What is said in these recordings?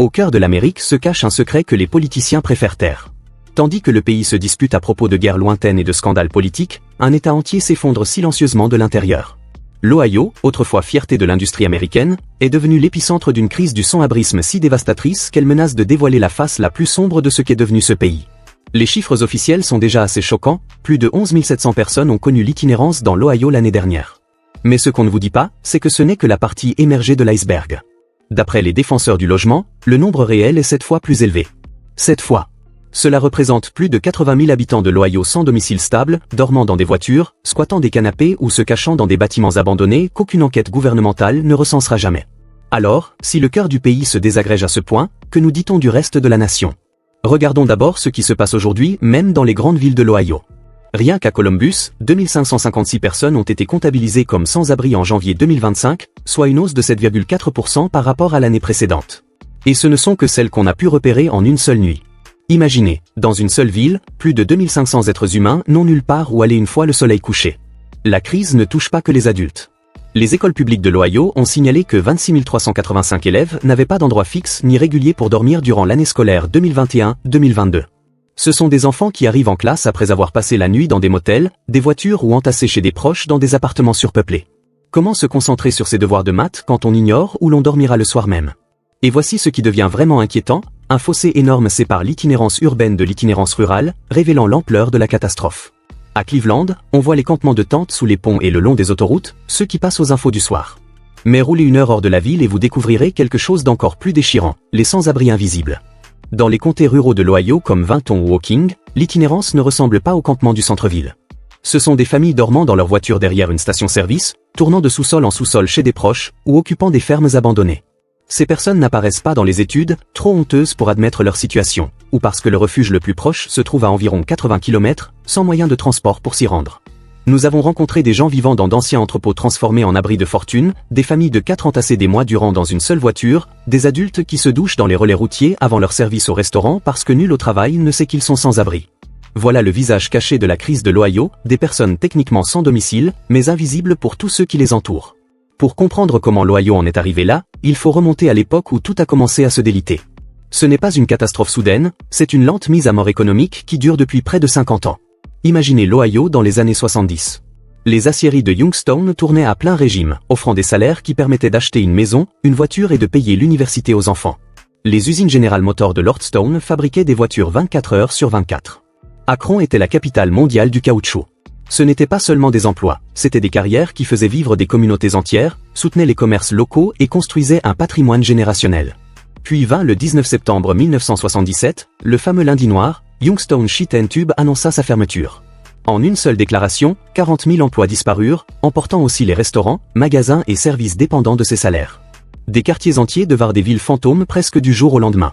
Au cœur de l'Amérique se cache un secret que les politiciens préfèrent taire. Tandis que le pays se dispute à propos de guerres lointaines et de scandales politiques, un État entier s'effondre silencieusement de l'intérieur. L'Ohio, autrefois fierté de l'industrie américaine, est devenu l'épicentre d'une crise du sans-abrisme si dévastatrice qu'elle menace de dévoiler la face la plus sombre de ce qu'est devenu ce pays. Les chiffres officiels sont déjà assez choquants, plus de 11 700 personnes ont connu l'itinérance dans l'Ohio l'année dernière. Mais ce qu'on ne vous dit pas, c'est que ce n'est que la partie émergée de l'iceberg. D'après les défenseurs du logement, le nombre réel est 7 fois plus élevé. 7 fois. Cela représente plus de 80 000 habitants de l'Ohio sans domicile stable, dormant dans des voitures, squattant des canapés ou se cachant dans des bâtiments abandonnés qu'aucune enquête gouvernementale ne recensera jamais. Alors, si le cœur du pays se désagrège à ce point, que nous dit-on du reste de la nation? Regardons d'abord ce qui se passe aujourd'hui, même dans les grandes villes de l'Ohio. Rien qu'à Columbus, 2556 personnes ont été comptabilisées comme sans-abri en janvier 2025, soit une hausse de 7,4% par rapport à l'année précédente. Et ce ne sont que celles qu'on a pu repérer en une seule nuit. Imaginez, dans une seule ville, plus de 2500 êtres humains n'ont nulle part où aller une fois le soleil couché. La crise ne touche pas que les adultes. Les écoles publiques de l'Ohio ont signalé que 26 385 élèves n'avaient pas d'endroit fixe ni régulier pour dormir durant l'année scolaire 2021-2022. Ce sont des enfants qui arrivent en classe après avoir passé la nuit dans des motels, des voitures ou entassés chez des proches dans des appartements surpeuplés. Comment se concentrer sur ses devoirs de maths quand on ignore où l'on dormira le soir même? Et voici ce qui devient vraiment inquiétant, un fossé énorme sépare l'itinérance urbaine de l'itinérance rurale, révélant l'ampleur de la catastrophe. À Cleveland, on voit les campements de tentes sous les ponts et le long des autoroutes, ceux qui passent aux infos du soir. Mais roulez une heure hors de la ville et vous découvrirez quelque chose d'encore plus déchirant, les sans-abri invisibles. Dans les comtés ruraux de l'Ohio comme Vinton ou Woking, l'itinérance ne ressemble pas au campement du centre-ville. Ce sont des familles dormant dans leur voiture derrière une station-service, tournant de sous-sol en sous-sol chez des proches, ou occupant des fermes abandonnées. Ces personnes n'apparaissent pas dans les études, trop honteuses pour admettre leur situation, ou parce que le refuge le plus proche se trouve à environ 80 km, sans moyen de transport pour s'y rendre. Nous avons rencontré des gens vivant dans d'anciens entrepôts transformés en abris de fortune, des familles de 4 entassées des mois durant dans une seule voiture, des adultes qui se douchent dans les relais routiers avant leur service au restaurant parce que nul au travail ne sait qu'ils sont sans abri. Voilà le visage caché de la crise de l'Ohio, des personnes techniquement sans domicile, mais invisibles pour tous ceux qui les entourent. Pour comprendre comment l'Ohio en est arrivé là, il faut remonter à l'époque où tout a commencé à se déliter. Ce n'est pas une catastrophe soudaine, c'est une lente mise à mort économique qui dure depuis près de 50 ans. Imaginez l'Ohio dans les années 70. Les aciéries de Youngstown tournaient à plein régime, offrant des salaires qui permettaient d'acheter une maison, une voiture et de payer l'université aux enfants. Les usines General Motors de Lordstown fabriquaient des voitures 24 heures sur 24. Akron était la capitale mondiale du caoutchouc. Ce n'étaient pas seulement des emplois, c'étaient des carrières qui faisaient vivre des communautés entières, soutenaient les commerces locaux et construisaient un patrimoine générationnel. Puis vint le 19 septembre 1977, le fameux lundi noir, Youngstown Sheet and Tube annonça sa fermeture. En une seule déclaration, 40 000 emplois disparurent, emportant aussi les restaurants, magasins et services dépendants de ces salaires. Des quartiers entiers devinrent des villes fantômes presque du jour au lendemain.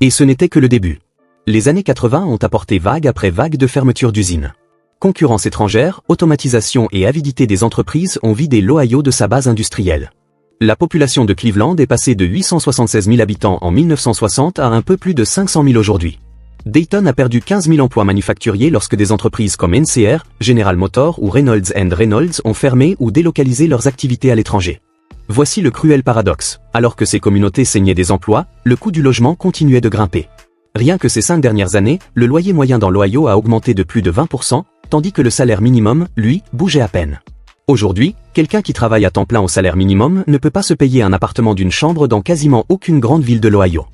Et ce n'était que le début. Les années 80 ont apporté vague après vague de fermetures d'usines. Concurrence étrangère, automatisation et avidité des entreprises ont vidé l'Ohio de sa base industrielle. La population de Cleveland est passée de 876 000 habitants en 1960 à un peu plus de 500 000 aujourd'hui. Dayton a perdu 15 000 emplois manufacturiers lorsque des entreprises comme NCR, General Motors ou Reynolds & Reynolds ont fermé ou délocalisé leurs activités à l'étranger. Voici le cruel paradoxe, alors que ces communautés saignaient des emplois, le coût du logement continuait de grimper. Rien que ces 5 dernières années, le loyer moyen dans l'Ohio a augmenté de plus de 20%, tandis que le salaire minimum, lui, bougeait à peine. Aujourd'hui, quelqu'un qui travaille à temps plein au salaire minimum ne peut pas se payer un appartement d'une chambre dans quasiment aucune grande ville de l'Ohio.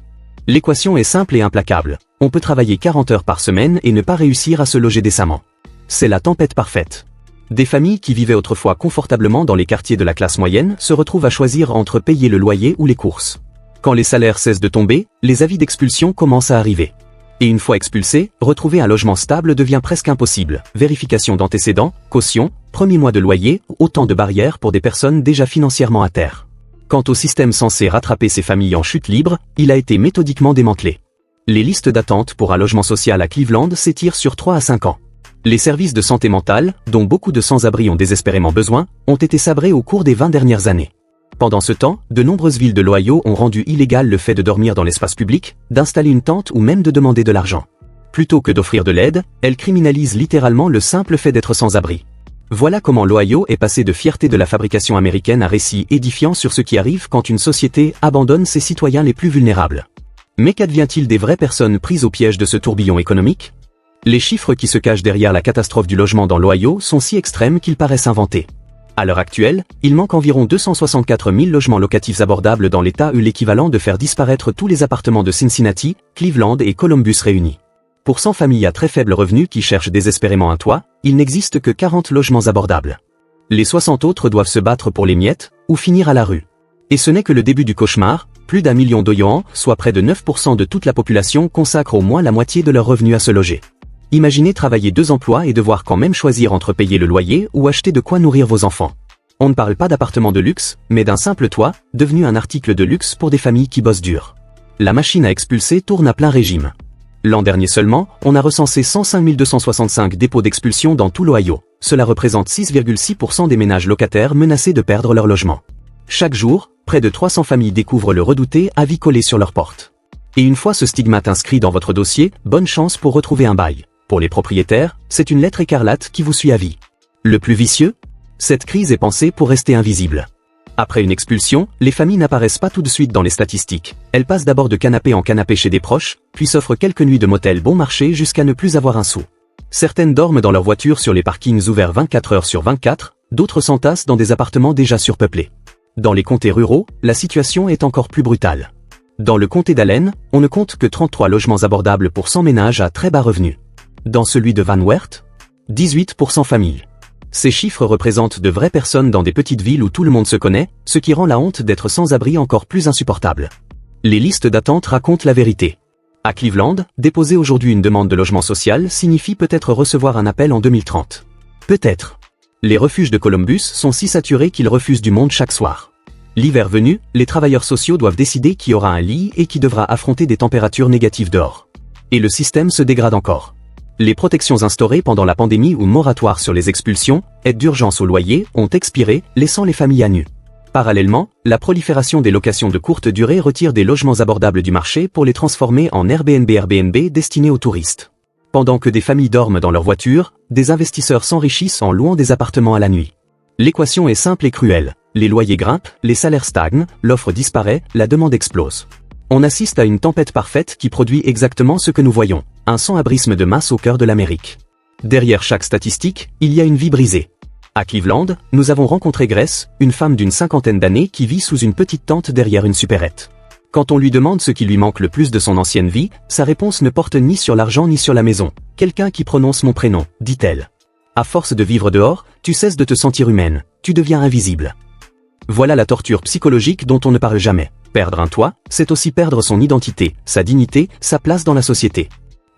L'équation est simple et implacable. On peut travailler 40 heures par semaine et ne pas réussir à se loger décemment. C'est la tempête parfaite. Des familles qui vivaient autrefois confortablement dans les quartiers de la classe moyenne se retrouvent à choisir entre payer le loyer ou les courses. Quand les salaires cessent de tomber, les avis d'expulsion commencent à arriver. Et une fois expulsé, retrouver un logement stable devient presque impossible. Vérification d'antécédents, caution, premier mois de loyer, autant de barrières pour des personnes déjà financièrement à terre. Quant au système censé rattraper ces familles en chute libre, il a été méthodiquement démantelé. Les listes d'attente pour un logement social à Cleveland s'étirent sur 3 à 5 ans. Les services de santé mentale, dont beaucoup de sans-abri ont désespérément besoin, ont été sabrés au cours des 20 dernières années. Pendant ce temps, de nombreuses villes de l'Ohio ont rendu illégal le fait de dormir dans l'espace public, d'installer une tente ou même de demander de l'argent. Plutôt que d'offrir de l'aide, elles criminalisent littéralement le simple fait d'être sans abri. Voilà comment l'Ohio est passé de fierté de la fabrication américaine à récit édifiant sur ce qui arrive quand une société abandonne ses citoyens les plus vulnérables. Mais qu'advient-il des vraies personnes prises au piège de ce tourbillon économique? Les chiffres qui se cachent derrière la catastrophe du logement dans l'Ohio sont si extrêmes qu'ils paraissent inventés. À l'heure actuelle, il manque environ 264 000 logements locatifs abordables dans l'État, l'équivalent de faire disparaître tous les appartements de Cincinnati, Cleveland et Columbus réunis. Pour 100 familles à très faible revenu qui cherchent désespérément un toit, il n'existe que 40 logements abordables. Les 60 autres doivent se battre pour les miettes, ou finir à la rue. Et ce n'est que le début du cauchemar, plus d'1 million d'Ohioans, soit près de 9% de toute la population, consacrent au moins la moitié de leurs revenus à se loger. Imaginez travailler 2 emplois et devoir quand même choisir entre payer le loyer ou acheter de quoi nourrir vos enfants. On ne parle pas d'appartement de luxe, mais d'un simple toit, devenu un article de luxe pour des familles qui bossent dur. La machine à expulser tourne à plein régime. L'an dernier seulement, on a recensé 105 265 dépôts d'expulsion dans tout l'Ohio. Cela représente 6,6% des ménages locataires menacés de perdre leur logement. Chaque jour, près de 300 familles découvrent le redouté avis collé sur leur porte. Et une fois ce stigmate inscrit dans votre dossier, bonne chance pour retrouver un bail. Pour les propriétaires, c'est une lettre écarlate qui vous suit à vie. Le plus vicieux? Cette crise est pensée pour rester invisible. Après une expulsion, les familles n'apparaissent pas tout de suite dans les statistiques. Elles passent d'abord de canapé en canapé chez des proches, puis s'offrent quelques nuits de motel bon marché jusqu'à ne plus avoir un sou. Certaines dorment dans leur voiture sur les parkings ouverts 24 heures sur 24, d'autres s'entassent dans des appartements déjà surpeuplés. Dans les comtés ruraux, la situation est encore plus brutale. Dans le comté d'Allen, on ne compte que 33 logements abordables pour 100 ménages à très bas revenus. Dans celui de Van Wert, 18% familles. Ces chiffres représentent de vraies personnes dans des petites villes où tout le monde se connaît, ce qui rend la honte d'être sans abri encore plus insupportable. Les listes d'attente racontent la vérité. À Cleveland, déposer aujourd'hui une demande de logement social signifie peut-être recevoir un appel en 2030. Peut-être. Les refuges de Columbus sont si saturés qu'ils refusent du monde chaque soir. L'hiver venu, les travailleurs sociaux doivent décider qui aura un lit et qui devra affronter des températures négatives dehors. Et le système se dégrade encore. Les protections instaurées pendant la pandémie ou moratoires sur les expulsions, aides d'urgence au loyer, ont expiré, laissant les familles à nu. Parallèlement, la prolifération des locations de courte durée retire des logements abordables du marché pour les transformer en Airbnb destinés aux touristes. Pendant que des familles dorment dans leur voiture, des investisseurs s'enrichissent en louant des appartements à la nuit. L'équation est simple et cruelle. Les loyers grimpent, les salaires stagnent, l'offre disparaît, la demande explose. On assiste à une tempête parfaite qui produit exactement ce que nous voyons, un sans-abrisme de masse au cœur de l'Amérique. Derrière chaque statistique, il y a une vie brisée. À Cleveland, nous avons rencontré Grace, une femme d'une 50aine d'années qui vit sous une petite tente derrière une supérette. Quand on lui demande ce qui lui manque le plus de son ancienne vie, sa réponse ne porte ni sur l'argent ni sur la maison. « Quelqu'un qui prononce mon prénom », dit-elle. À force de vivre dehors, tu cesses de te sentir humaine, tu deviens invisible. Voilà la torture psychologique dont on ne parle jamais. Perdre un toit, c'est aussi perdre son identité, sa dignité, sa place dans la société.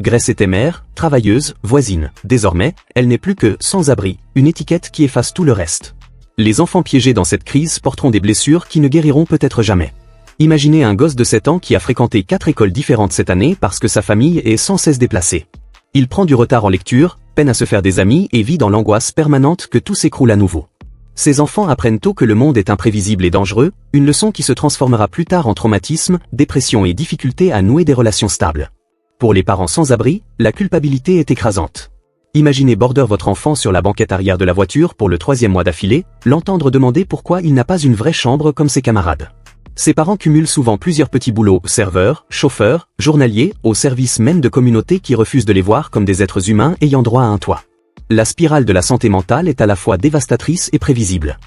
Grace était mère, travailleuse, voisine. Désormais, elle n'est plus que sans-abri, une étiquette qui efface tout le reste. Les enfants piégés dans cette crise porteront des blessures qui ne guériront peut-être jamais. Imaginez un gosse de 7 ans qui a fréquenté 4 écoles différentes cette année parce que sa famille est sans cesse déplacée. Il prend du retard en lecture, peine à se faire des amis et vit dans l'angoisse permanente que tout s'écroule à nouveau. Ces enfants apprennent tôt que le monde est imprévisible et dangereux, une leçon qui se transformera plus tard en traumatisme, dépression et difficulté à nouer des relations stables. Pour les parents sans abri, la culpabilité est écrasante. Imaginez border votre enfant sur la banquette arrière de la voiture pour le 3e mois d'affilée, l'entendre demander pourquoi il n'a pas une vraie chambre comme ses camarades. Ses parents cumulent souvent plusieurs petits boulots, serveurs, chauffeurs, journaliers, au service même de communautés qui refusent de les voir comme des êtres humains ayant droit à un toit. La spirale de la santé mentale est à la fois dévastatrice et prévisible.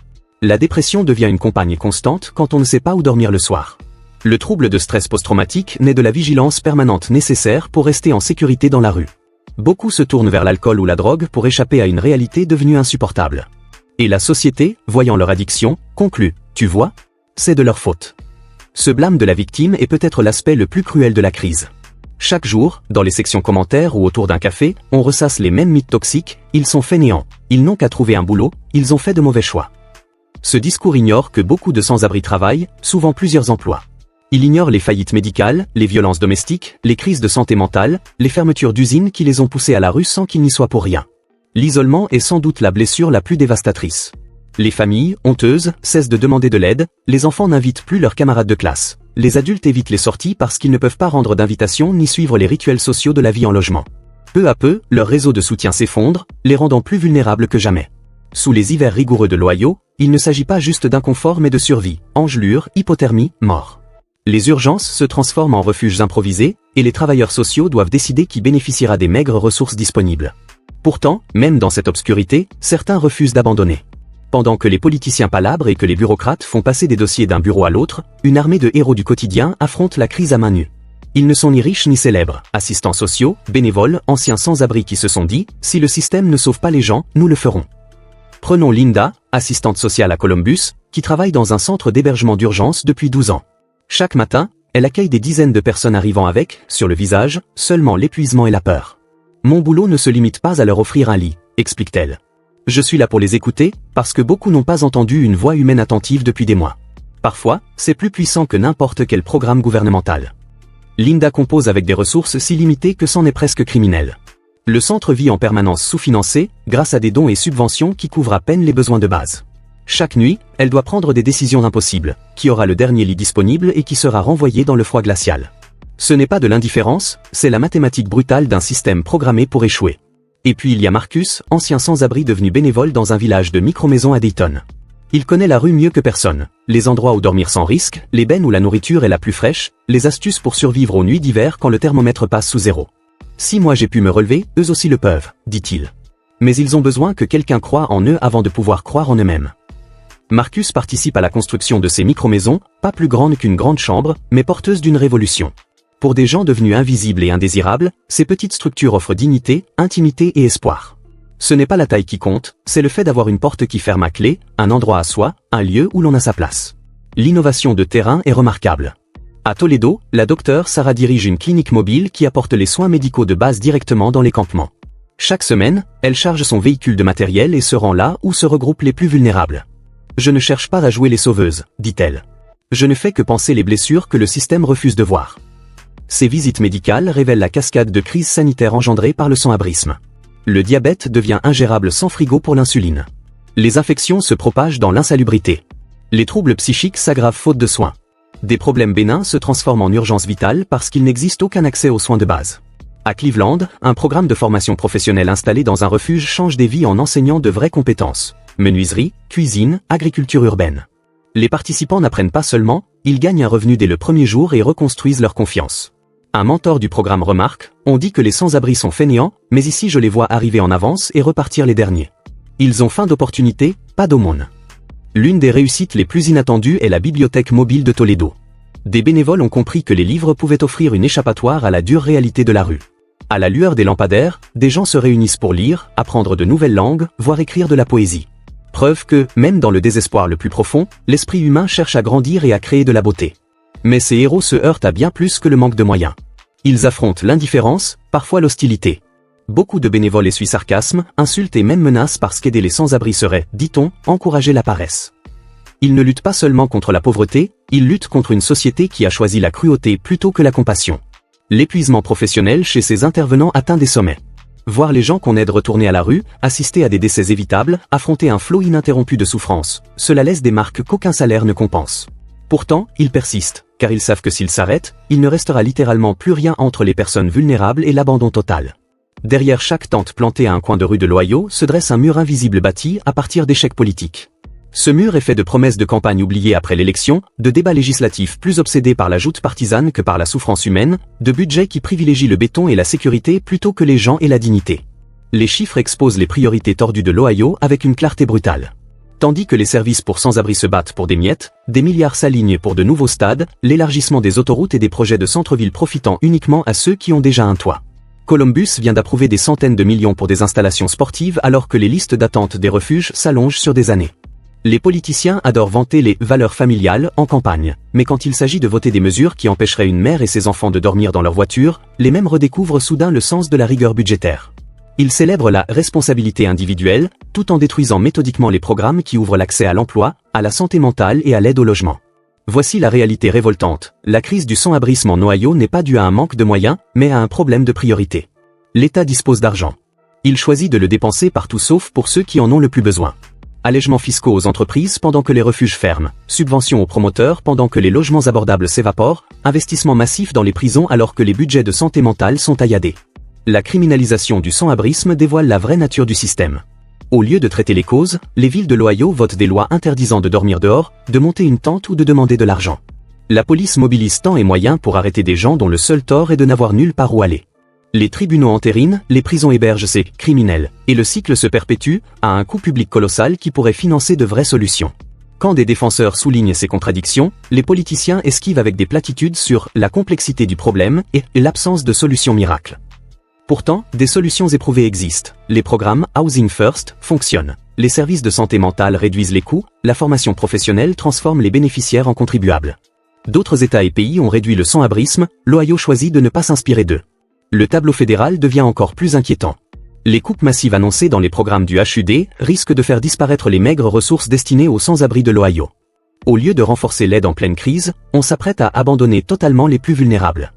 La dépression devient une compagne constante quand on ne sait pas où dormir le soir. Le trouble de stress post-traumatique naît de la vigilance permanente nécessaire pour rester en sécurité dans la rue. Beaucoup se tournent vers l'alcool ou la drogue pour échapper à une réalité devenue insupportable. Et la société, voyant leur addiction, conclut « Tu vois ? C'est de leur faute ». Ce blâme de la victime est peut-être l'aspect le plus cruel de la crise. Chaque jour, dans les sections commentaires ou autour d'un café, on ressasse les mêmes mythes toxiques, ils sont fainéants, ils n'ont qu'à trouver un boulot, ils ont fait de mauvais choix. Ce discours ignore que beaucoup de sans-abri travaillent, souvent plusieurs emplois. Il ignore les faillites médicales, les violences domestiques, les crises de santé mentale, les fermetures d'usines qui les ont poussés à la rue sans qu'ils n'y soient pour rien. L'isolement est sans doute la blessure la plus dévastatrice. Les familles, honteuses, cessent de demander de l'aide, les enfants n'invitent plus leurs camarades de classe. Les adultes évitent les sorties parce qu'ils ne peuvent pas rendre d'invitation ni suivre les rituels sociaux de la vie en logement. Peu à peu, leur réseau de soutien s'effondre, les rendant plus vulnérables que jamais. Sous les hivers rigoureux de l'Ohio, il ne s'agit pas juste d'inconfort mais de survie, engelure, hypothermie, mort. Les urgences se transforment en refuges improvisés, et les travailleurs sociaux doivent décider qui bénéficiera des maigres ressources disponibles. Pourtant, même dans cette obscurité, certains refusent d'abandonner. Pendant que les politiciens palabrent et que les bureaucrates font passer des dossiers d'un bureau à l'autre, une armée de héros du quotidien affronte la crise à main nue. Ils ne sont ni riches ni célèbres, assistants sociaux, bénévoles, anciens sans-abri qui se sont dit « Si le système ne sauve pas les gens, nous le ferons ». Prenons Linda, assistante sociale à Columbus, qui travaille dans un centre d'hébergement d'urgence depuis 12 ans. Chaque matin, elle accueille des dizaines de personnes arrivant avec, sur le visage, seulement l'épuisement et la peur. « Mon boulot ne se limite pas à leur offrir un lit », explique-t-elle. « Je suis là pour les écouter, parce que beaucoup n'ont pas entendu une voix humaine attentive depuis des mois. Parfois, c'est plus puissant que n'importe quel programme gouvernemental. » Linda compose avec des ressources si limitées que c'en est presque criminel. Le centre vit en permanence sous-financé, grâce à des dons et subventions qui couvrent à peine les besoins de base. Chaque nuit, elle doit prendre des décisions impossibles, qui aura le dernier lit disponible et qui sera renvoyé dans le froid glacial. Ce n'est pas de l'indifférence, c'est la mathématique brutale d'un système programmé pour échouer. Et puis il y a Marcus, ancien sans-abri devenu bénévole dans un village de micro-maisons à Dayton. Il connaît la rue mieux que personne, les endroits où dormir sans risque, les bennes où la nourriture est la plus fraîche, les astuces pour survivre aux nuits d'hiver quand le thermomètre passe sous zéro. « Si moi j'ai pu me relever, eux aussi le peuvent », dit-il. Mais ils ont besoin que quelqu'un croie en eux avant de pouvoir croire en eux-mêmes. Marcus participe à la construction de ces micro-maisons, pas plus grandes qu'une grande chambre, mais porteuses d'une révolution. Pour des gens devenus invisibles et indésirables, ces petites structures offrent dignité, intimité et espoir. Ce n'est pas la taille qui compte, c'est le fait d'avoir une porte qui ferme à clé, un endroit à soi, un lieu où l'on a sa place. L'innovation de terrain est remarquable. À Toledo, la docteure Sarah dirige une clinique mobile qui apporte les soins médicaux de base directement dans les campements. Chaque semaine, elle charge son véhicule de matériel et se rend là où se regroupent les plus vulnérables. « Je ne cherche pas à jouer les sauveuses », dit-elle. « Je ne fais que penser les blessures que le système refuse de voir. » Ces visites médicales révèlent la cascade de crises sanitaires engendrées par le sans-abrisme. Le diabète devient ingérable sans frigo pour l'insuline. Les infections se propagent dans l'insalubrité. Les troubles psychiques s'aggravent faute de soins. Des problèmes bénins se transforment en urgence vitale parce qu'il n'existe aucun accès aux soins de base. À Cleveland, un programme de formation professionnelle installé dans un refuge change des vies en enseignant de vraies compétences. Menuiserie, cuisine, agriculture urbaine. Les participants n'apprennent pas seulement, ils gagnent un revenu dès le premier jour et reconstruisent leur confiance. Un mentor du programme remarque, on dit que les sans-abri sont fainéants, mais ici je les vois arriver en avance et repartir les derniers. Ils ont faim d'opportunités, pas d'aumône. L'une des réussites les plus inattendues est la bibliothèque mobile de Toledo. Des bénévoles ont compris que les livres pouvaient offrir une échappatoire à la dure réalité de la rue. À la lueur des lampadaires, des gens se réunissent pour lire, apprendre de nouvelles langues, voire écrire de la poésie. Preuve que, même dans le désespoir le plus profond, l'esprit humain cherche à grandir et à créer de la beauté. Mais ces héros se heurtent à bien plus que le manque de moyens. Ils affrontent l'indifférence, parfois l'hostilité. Beaucoup de bénévoles essuient sarcasme, insultes et même menacent parce qu'aider les sans-abri serait, dit-on, encourager la paresse. Ils ne luttent pas seulement contre la pauvreté, ils luttent contre une société qui a choisi la cruauté plutôt que la compassion. L'épuisement professionnel chez ces intervenants atteint des sommets. Voir les gens qu'on aide retourner à la rue, assister à des décès évitables, affronter un flot ininterrompu de souffrance, cela laisse des marques qu'aucun salaire ne compense. Pourtant, ils persistent, car ils savent que s'ils s'arrêtent, il ne restera littéralement plus rien entre les personnes vulnérables et l'abandon total. Derrière chaque tente plantée à un coin de rue de l'Ohio se dresse un mur invisible bâti à partir d'échecs politiques. Ce mur est fait de promesses de campagne oubliées après l'élection, de débats législatifs plus obsédés par la joute partisane que par la souffrance humaine, de budgets qui privilégient le béton et la sécurité plutôt que les gens et la dignité. Les chiffres exposent les priorités tordues de l'Ohio avec une clarté brutale. Tandis que les services pour sans-abri se battent pour des miettes, des milliards s'alignent pour de nouveaux stades, l'élargissement des autoroutes et des projets de centre-ville profitant uniquement à ceux qui ont déjà un toit. Columbus vient d'approuver des centaines de millions pour des installations sportives alors que les listes d'attente des refuges s'allongent sur des années. Les politiciens adorent vanter les « valeurs familiales » en campagne, mais quand il s'agit de voter des mesures qui empêcheraient une mère et ses enfants de dormir dans leur voiture, les mêmes redécouvrent soudain le sens de la rigueur budgétaire. Ils célèbrent la responsabilité individuelle, tout en détruisant méthodiquement les programmes qui ouvrent l'accès à l'emploi, à la santé mentale et à l'aide au logement. Voici la réalité révoltante. La crise du sans-abrisme en Ohio n'est pas due à un manque de moyens, mais à un problème de priorité. L'État dispose d'argent. Il choisit de le dépenser partout sauf pour ceux qui en ont le plus besoin. Allègements fiscaux aux entreprises pendant que les refuges ferment, subventions aux promoteurs pendant que les logements abordables s'évaporent, investissements massifs dans les prisons alors que les budgets de santé mentale sont tailladés. La criminalisation du sans-abrisme dévoile la vraie nature du système. Au lieu de traiter les causes, les villes de l'Ohio votent des lois interdisant de dormir dehors, de monter une tente ou de demander de l'argent. La police mobilise temps et moyens pour arrêter des gens dont le seul tort est de n'avoir nulle part où aller. Les tribunaux entérinent, les prisons hébergent ces criminels, et le cycle se perpétue, à un coût public colossal qui pourrait financer de vraies solutions. Quand des défenseurs soulignent ces contradictions, les politiciens esquivent avec des platitudes sur la complexité du problème et l'absence de solution miracle. Pourtant, des solutions éprouvées existent. Les programmes Housing First fonctionnent. Les services de santé mentale réduisent les coûts, la formation professionnelle transforme les bénéficiaires en contribuables. D'autres États et pays ont réduit le sans-abrisme, l'Ohio choisit de ne pas s'inspirer d'eux. Le tableau fédéral devient encore plus inquiétant. Les coupes massives annoncées dans les programmes du HUD risquent de faire disparaître les maigres ressources destinées aux sans-abri de l'Ohio. Au lieu de renforcer l'aide en pleine crise, on s'apprête à abandonner totalement les plus vulnérables.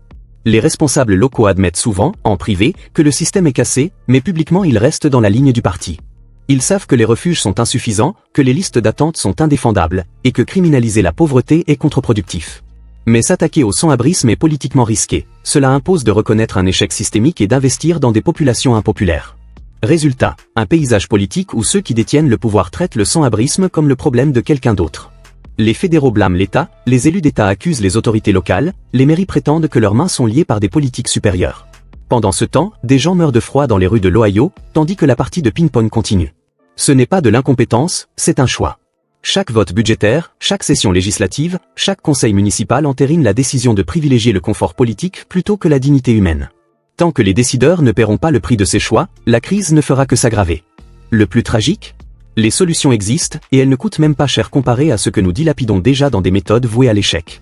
Les responsables locaux admettent souvent, en privé, que le système est cassé, mais publiquement ils restent dans la ligne du parti. Ils savent que les refuges sont insuffisants, que les listes d'attente sont indéfendables, et que criminaliser la pauvreté est contre-productif. Mais s'attaquer au sans-abrisme est politiquement risqué. Cela impose de reconnaître un échec systémique et d'investir dans des populations impopulaires. Résultat, un paysage politique où ceux qui détiennent le pouvoir traitent le sans-abrisme comme le problème de quelqu'un d'autre. Les fédéraux blâment l'État, les élus d'État accusent les autorités locales, les mairies prétendent que leurs mains sont liées par des politiques supérieures. Pendant ce temps, des gens meurent de froid dans les rues de l'Ohio, tandis que la partie de ping-pong continue. Ce n'est pas de l'incompétence, c'est un choix. Chaque vote budgétaire, chaque session législative, chaque conseil municipal entérine la décision de privilégier le confort politique plutôt que la dignité humaine. Tant que les décideurs ne paieront pas le prix de ces choix, la crise ne fera que s'aggraver. Le plus tragique ? Les solutions existent, et elles ne coûtent même pas cher comparées à ce que nous dilapidons déjà dans des méthodes vouées à l'échec.